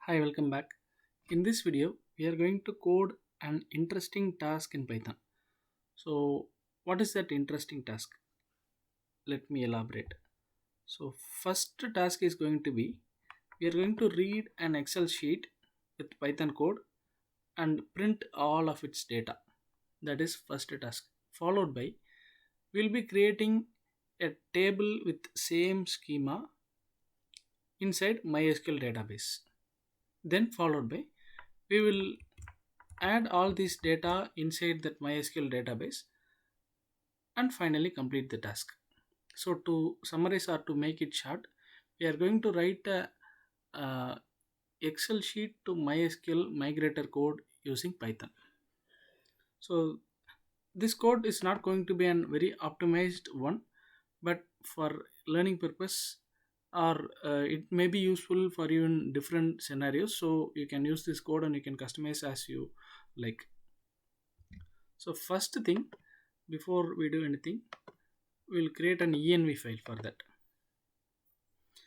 Hi, welcome back. In this video, we are going to code an interesting task in Python. So, what is that interesting task? Let me elaborate. So, first task is going to be we are going to read an Excel sheet with Python code and print all of its data. That is first task. Followed by we'll be creating a table with same schema inside MySQL database. Then followed by we will add all this data inside that MySQL database and finally complete the task. So to summarize or to make it short, we are going to write a Excel sheet to MySQL migrator code using Python. So this code is not going to be a very optimized one, but for learning purpose or it may be useful for you in different scenarios. So you can use this code and you can customize as you like. So first thing, before we do anything, we'll create an env file for that.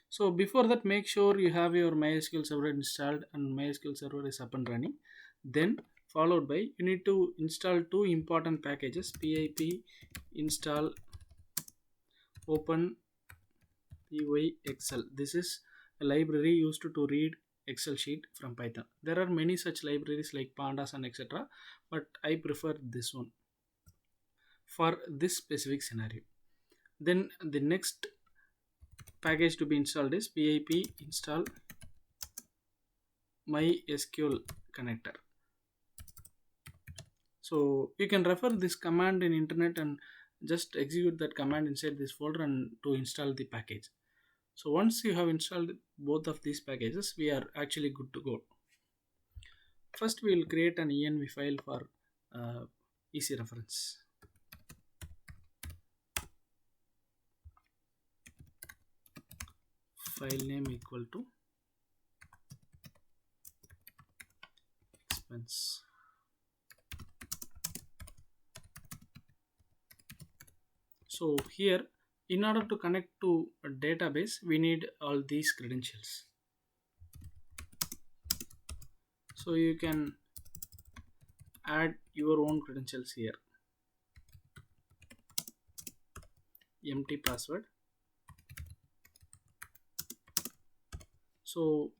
So before that, make sure you have your MySQL server installed and MySQL server is up and running. Then followed by you need to install two important packages: pip install openpyxl. This is a library used to read Excel sheet from Python. There are many such libraries like pandas and etc., but I prefer this one for this specific scenario. Then the next package to be installed is pip install mysql connector. So you can refer this command in internet and just execute that command inside this folder and to install the package. So once you have installed both of these packages, we are actually good to go. First we will create an env file for easy reference. File name equal to expense. So here, in order to connect to a database, we need all these credentials. So you can add your own credentials here. Empty password. So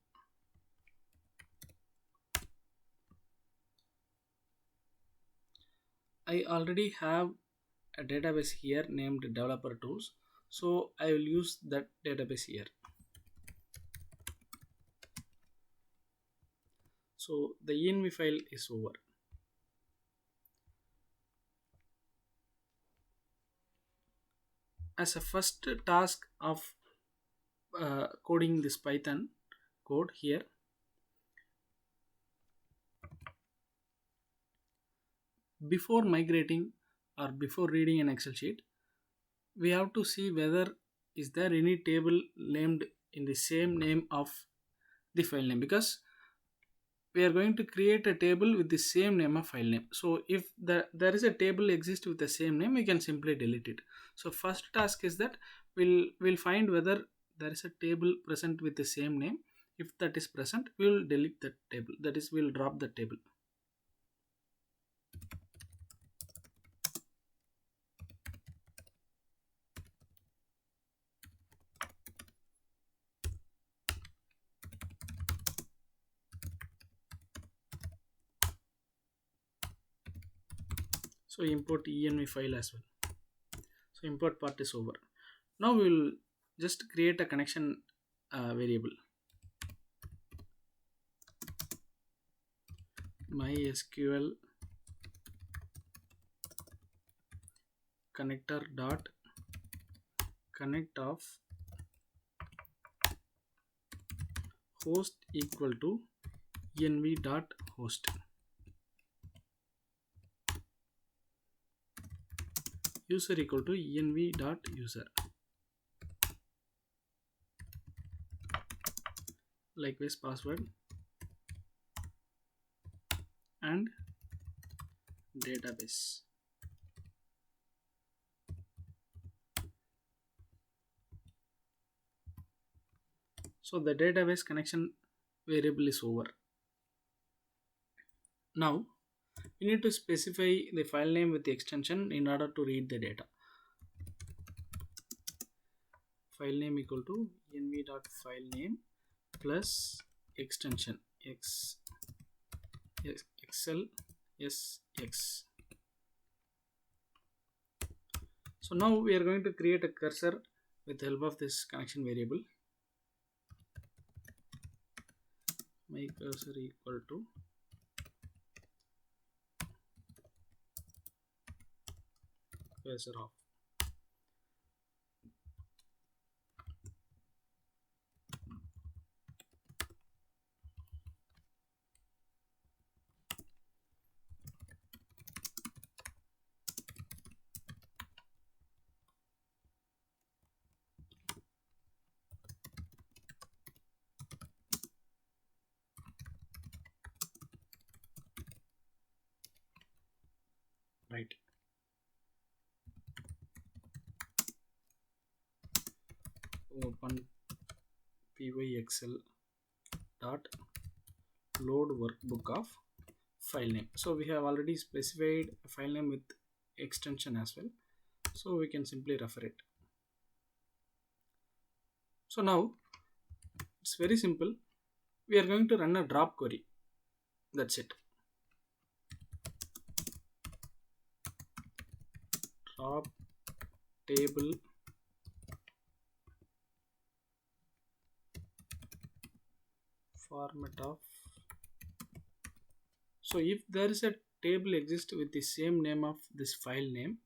I already have a database here named developer tools. So I will use that database here. So the env file is over. As a first task of coding this Python code here, before migrating or before reading an Excel sheet, we have to see whether is there any table named in the same name of the file name, because we are going to create a table with the same name of file name. So if there is a table exists with the same name, we can simply delete it. So first task is that we'll find whether there is a table present with the same name. If that is present, we will delete that table. That is, we'll drop the table. So import env file as well. So import part is over. Now we will just create a connection variable. MySQL connector dot connect of host equal to env dot host. User equal to env dot user. Likewise password and database. So the database connection variable is over. Now we need to specify the file name with the extension in order to read the data. File name equal to env.filename plus extension xl sx. So now we are going to create a cursor with the help of this connection variable. My cursor equal to cursor of. Right. openpyxl dot load workbook of file name. So we have already specified a file name with extension as well, so we can simply refer it. So now it's very simple. We are going to run a drop query. That's it. Drop table format of. So if there is a table exists with the same name of this file name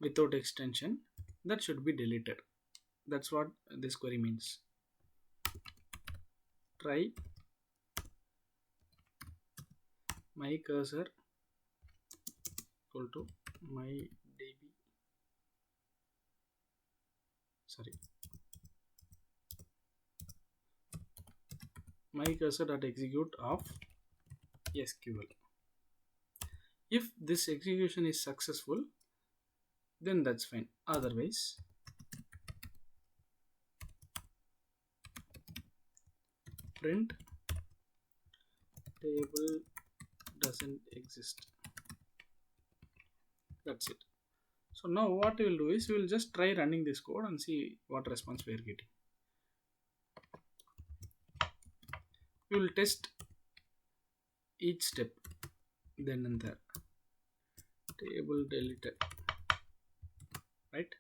without extension, that should be deleted. That's what this query means. Try my cursor equal to my db, sorry, my cursor dot execute of SQL. If this execution is successful, then that's fine. Otherwise, print table doesn't exist. That's it. So now what we will do is we will just try running this code and see what response we are getting. We will test each step then and there. Table deleted, right?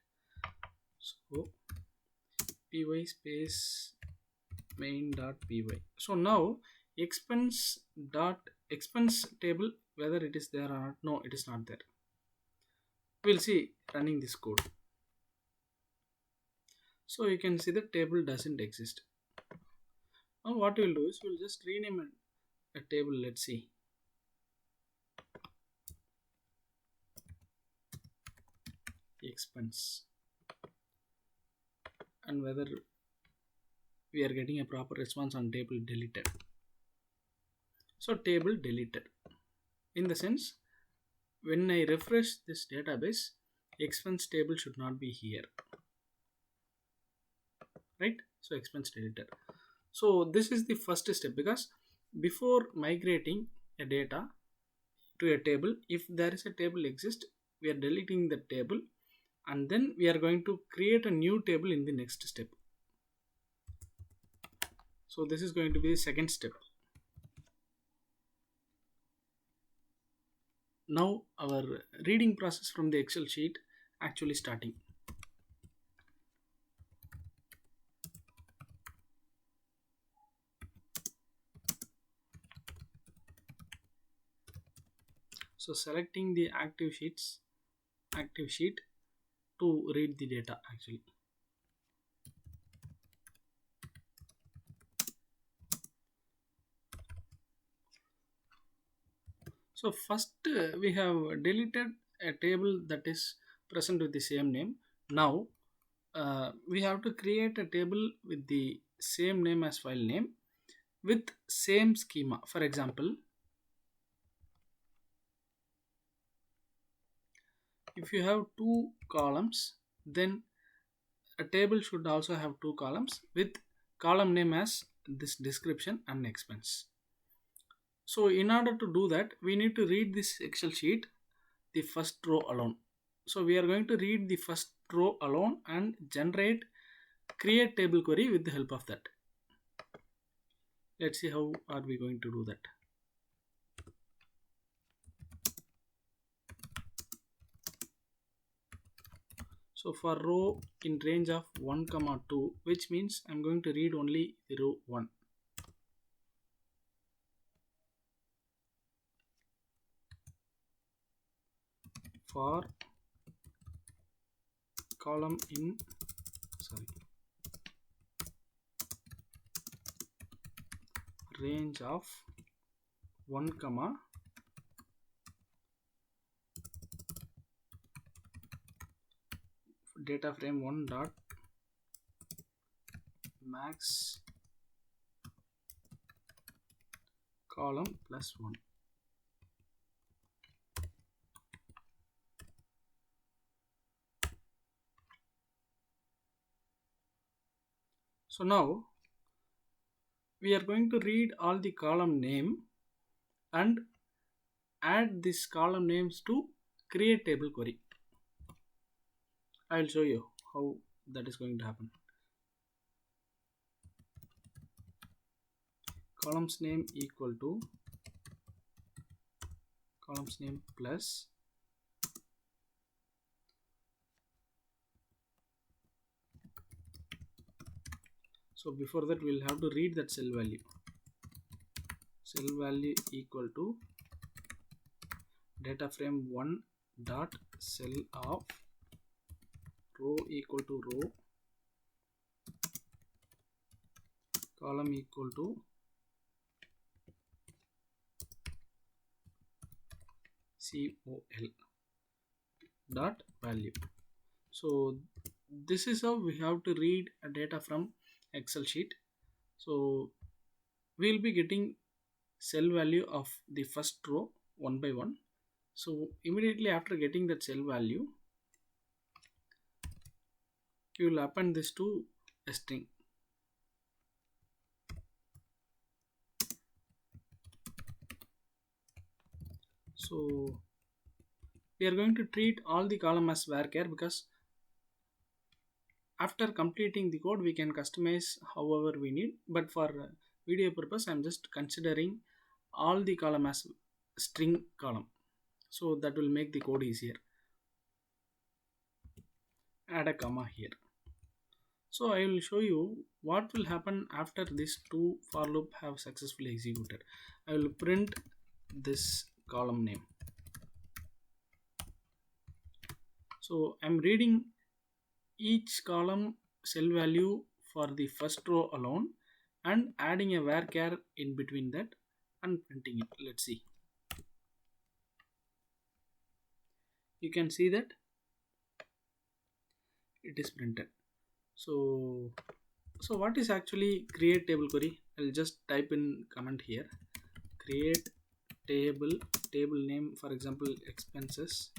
So py space main dot py. So now expense table, whether it is there or not. No, it is not there. We'll see running this code. So you can see the table doesn't exist. Now what we'll do is we'll just rename a table. Let's see. Expense, and whether we are getting a proper response on table deleted. So table deleted, in the sense when I refresh this database, expense table should not be here, right? So expense deleted. So this is the first step, because before migrating a data to a table, if there is a table exist, we are deleting the table, and then we are going to create a new table in the next step. So this is going to be the second step. Now our reading process from the Excel sheet actually starting. So selecting the active sheet to read the data actually. So first we have deleted a table that is present with the same name. Now we have to create a table with the same name as file name with same schema. For example, if you have two columns, then a table should also have two columns with column name as this description and expense. So in order to do that, we need to read this Excel sheet, the first row alone. So we are going to read the first row alone and create table query with the help of that. Let's see how are we going to do that. So for row in range of 1 comma 2, which means I'm going to read only the row 1. For column in range of 1 comma data frame 1 dot max column plus 1. So now we are going to read all the column name and add this column names to create table query. I will show you how that is going to happen. Columns name equal to columns name plus so before that we'll have to read that cell value equal to data frame 1 dot cell of row equal to row column equal to col dot value. So this is how we have to read a data from Excel sheet. So we'll be getting cell value of the first row one by one. So immediately after getting that cell value, you will append this to a string. So we are going to treat all the column as varchar because after completing the code we can customize however we need, but for video purpose I'm just considering all the column as string column, so that will make the code easier. Add a comma here. So I will show you what will happen after these two for loop have successfully executed. I will print this column name. So I'm reading each column cell value for the first row alone and adding a varchar in between that and printing it. Let's see. You can see that it is printed. So what is actually create table query? I'll just type in comment here. Create table name, for example expenses,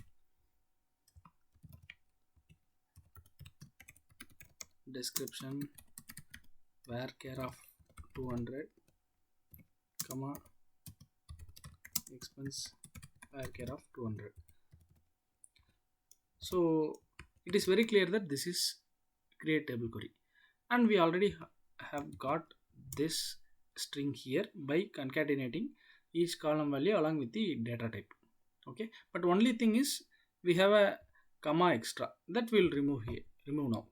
description varchar of 200 comma expense varchar of 200. So it is very clear that this is create table query, and we already have got this string here by concatenating each column value along with the data type. Okay, but only thing is we have a comma extra that we'll remove now.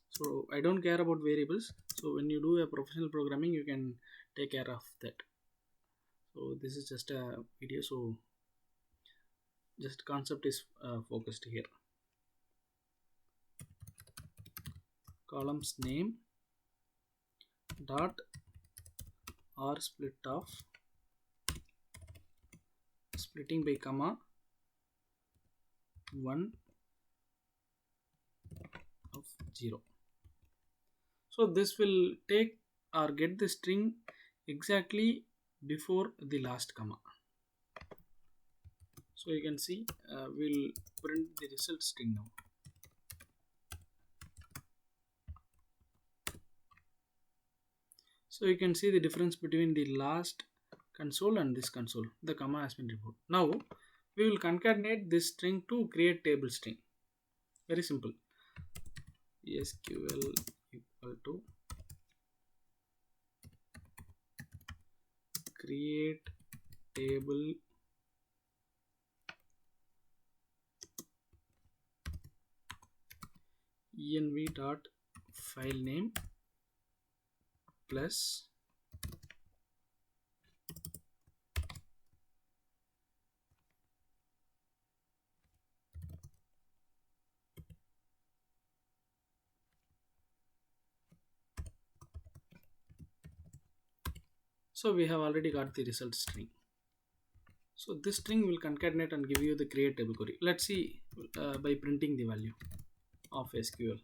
So I don't care about variables. So when you do a professional programming you can take care of that. So this is just a video, so just concept is focused here. Columns name dot or split of splitting by comma 1 of 0. So this will take or get the string exactly before the last comma. So you can see we'll print the result string now. So you can see the difference between the last console and this console. The comma has been removed. Now we will concatenate this string to create table string. Very simple. SQL equal to create table env dot file name plus so we have already got the result string. So this string will concatenate and give you the create table query. Let's see by printing the value of SQL.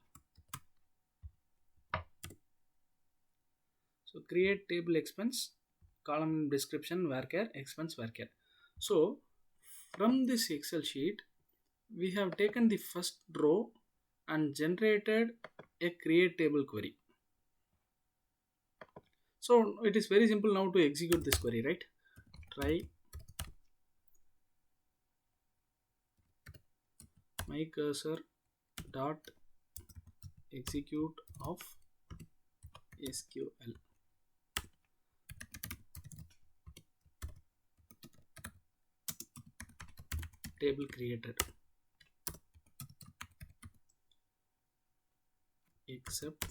So create table expense, column description varchar expense varchar. So from this Excel sheet, we have taken the first row and generated a create table query. So it is very simple now to execute this query, right? Try my cursor dot execute of SQL. Table created except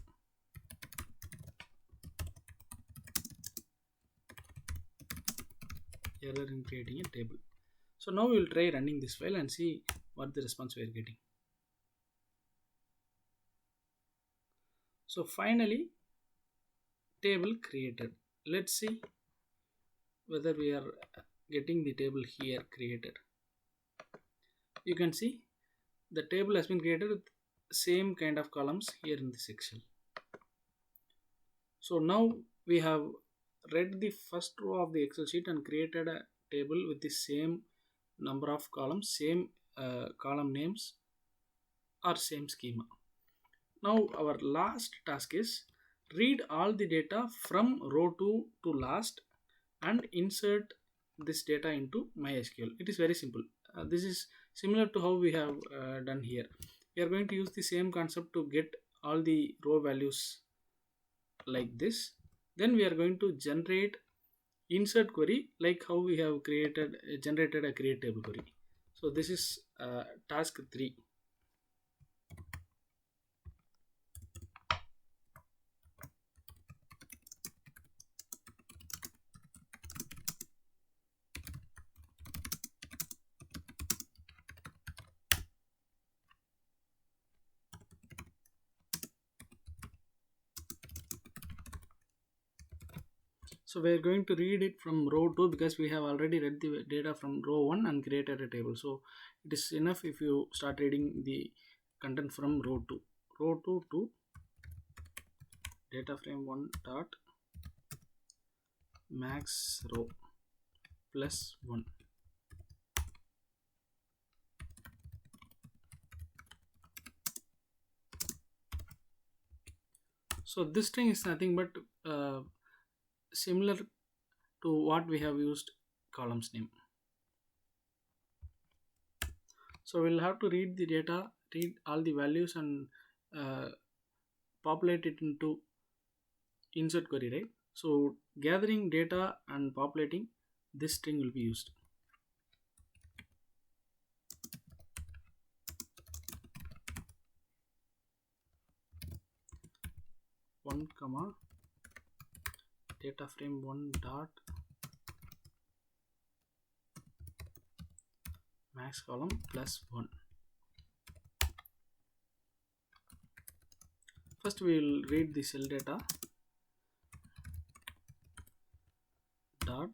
error in creating a table. So now we will try running this file and see what the response we are getting. So finally table created. Let's see whether we are getting the table here created. You can see the table has been created with same kind of columns here in this Excel. So now we have read the first row of the Excel sheet and created a table with the same number of columns, same column names or same schema. Now our last task is read all the data from row 2 to last and insert this data into MySQL. It is very simple. This is similar to how we have done here. We are going to use the same concept to get all the row values like this. Then we are going to generate insert query like how we have generated a create table query. So this is task 3. So we are going to read it from row 2 because we have already read the data from row 1 and created a table. So it is enough if you start reading the content from row 2. Row 2 to data frame 1 dot max row plus 1. So this string is nothing but similar to what we have used columns name. So we'll have to read the data, read all the values and populate it into insert query, right? So gathering data and populating this string will be used. One comma data frame 1 dot max column plus 1. First we will read the cell data dot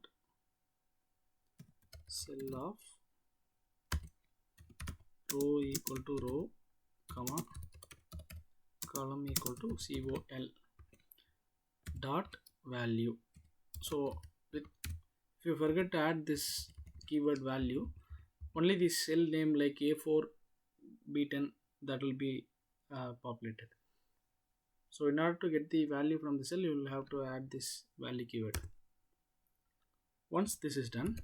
cell of row equal to row comma column equal to col dot value. So if you forget to add this keyword value, only the cell name like A4 B10 that will be populated. So in order to get the value from the cell, you will have to add this value keyword. Once this is done,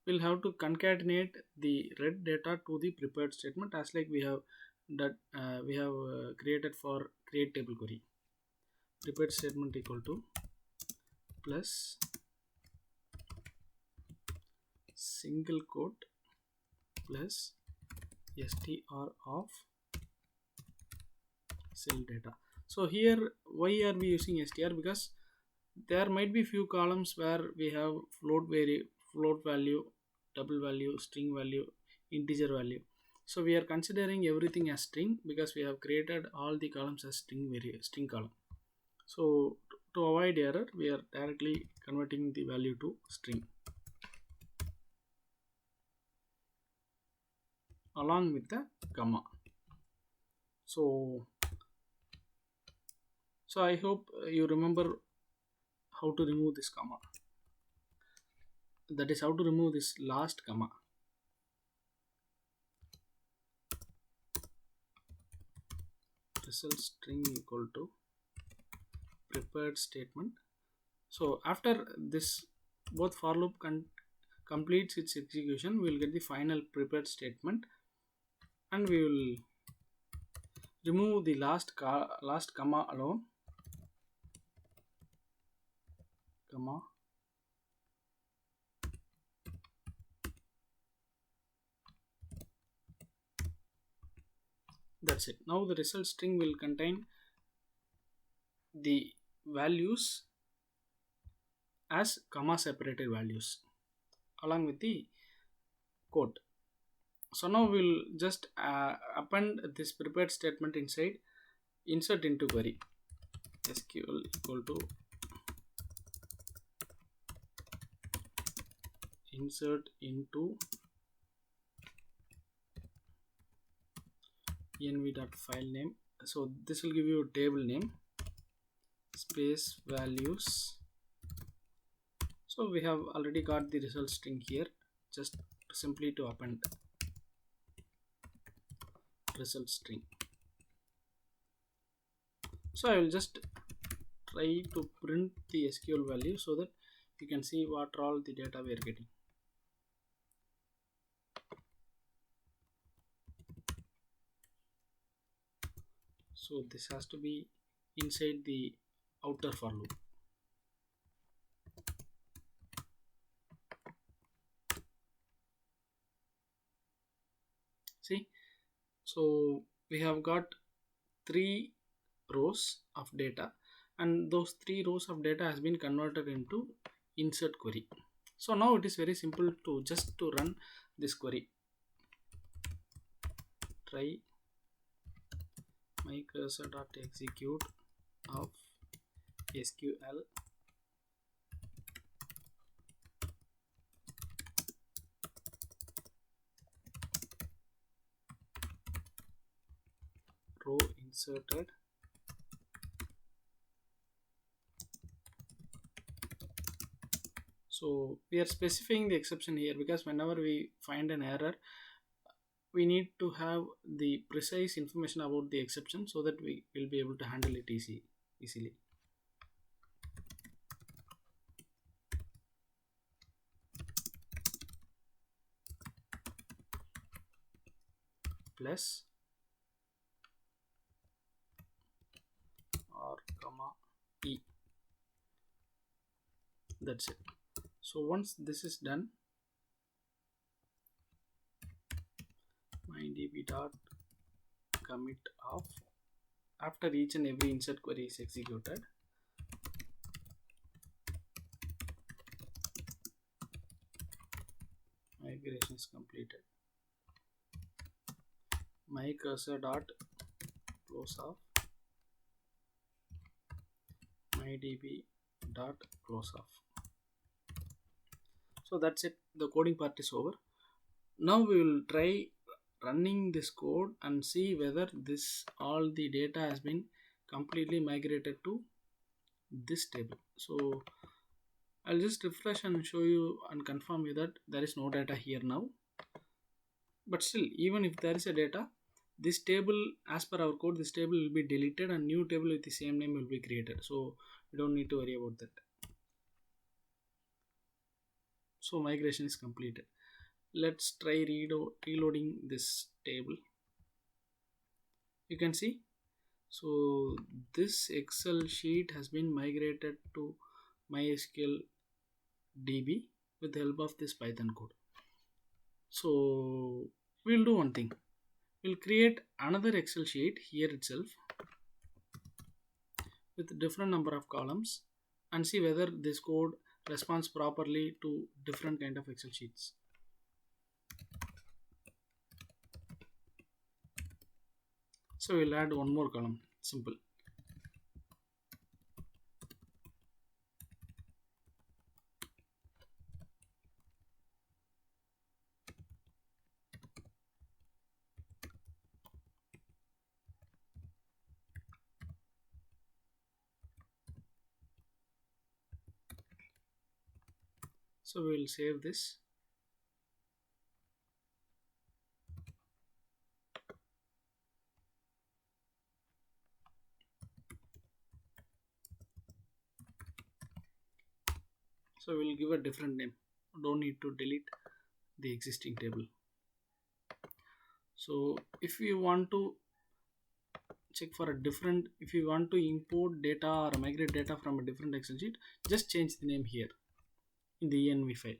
we'll have to concatenate the red data to the prepared statement, as like we have that created for create table query. Prepared statement equal to plus single quote plus str of cell data. So here, why are we using str? Because there might be few columns where we have float value, double value, string value, integer value. So we are considering everything as string because we have created all the columns as string column. So to avoid error, we are directly converting the value to string along with the comma. So I hope you remember how to remove this comma. That is how to remove this last comma. Result string equal to prepared statement. So after this both for loop completes its execution, we will get the final prepared statement, and we will remove the last comma alone, comma. That's it. Now the result string will contain the values as comma separated values along with the code. So now we'll just append this prepared statement inside insert into query. SQL equal to insert into env.filename. So this will give you a table name space values. So we have already got the result string here, just simply to append result string. So I will just try to print the SQL value so that you can see what all the data we are getting. So this has to be inside the outer for loop. See, so we have got 3 rows of data, and those 3 rows of data has been converted into insert query. So now it is very simple to just to run this query. Try my cursor.execute of SQL row inserted So we are specifying the exception here because whenever we find an error, we need to have the precise information about the exception so that we will be able to handle it easily. Plus or comma e. That's it. So once this is done, mydb dot commit of after each and every insert query is executed, migration is completed. My cursor dot close off mydb dot close off. So that's it, the coding part is over. Now we will try running this code and see whether this all the data has been completely migrated to this table. So I'll just refresh and show you and confirm you that there is no data here now, but still even if there is a data, this table, as per our code, this table will be deleted and new table with the same name will be created, so we don't need to worry about that. So migration is completed. Let's try reloading this table. You can see, so this Excel sheet has been migrated to mysql db with the help of this Python code. So we'll do one thing, we'll create another Excel sheet here itself with different number of columns and see whether this code responds properly to different kind of Excel sheets. So we'll add one more column, simple. So we'll save this. So we'll give a different name, don't need to delete the existing table. So if you want to check for a different, if you want to import data or migrate data from a different Excel sheet, just change the name here in the env file,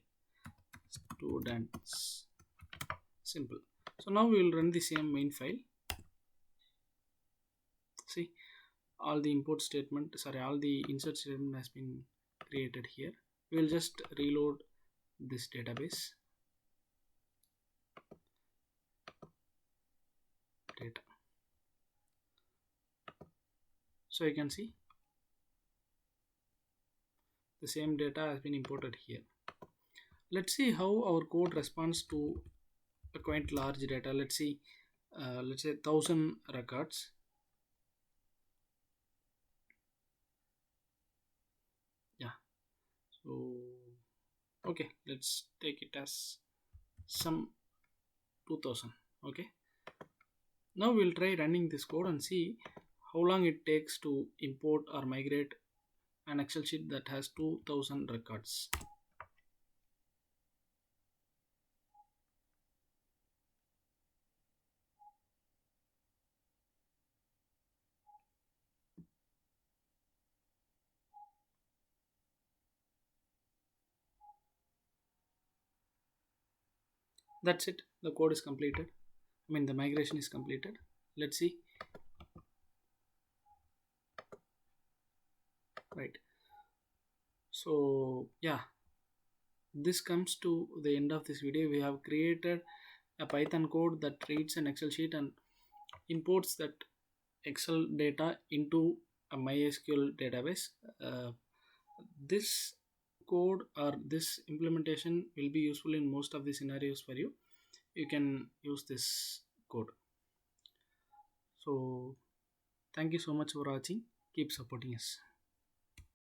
students, simple. So now we will run the same main file. See, all the import statement, sorry, all the insert statement has been created here. We will just reload this database data. So you can see the same data has been imported here. Let's see how our code responds to a quite large data. Let's see, let's say 1000 records. Yeah, so okay, let's take it as some 2000. Okay, now we'll try running this code and see how long it takes to import or migrate an Excel sheet that has 2000 records. That's it, the code is completed. I mean the migration is completed. Let's see. Right, so yeah, this comes to the end of this video. We have created a Python code that reads an Excel sheet and imports that Excel data into a MySQL database. This code or this implementation will be useful in most of the scenarios for you. You can use this code. So thank you so much for watching. Keep supporting us.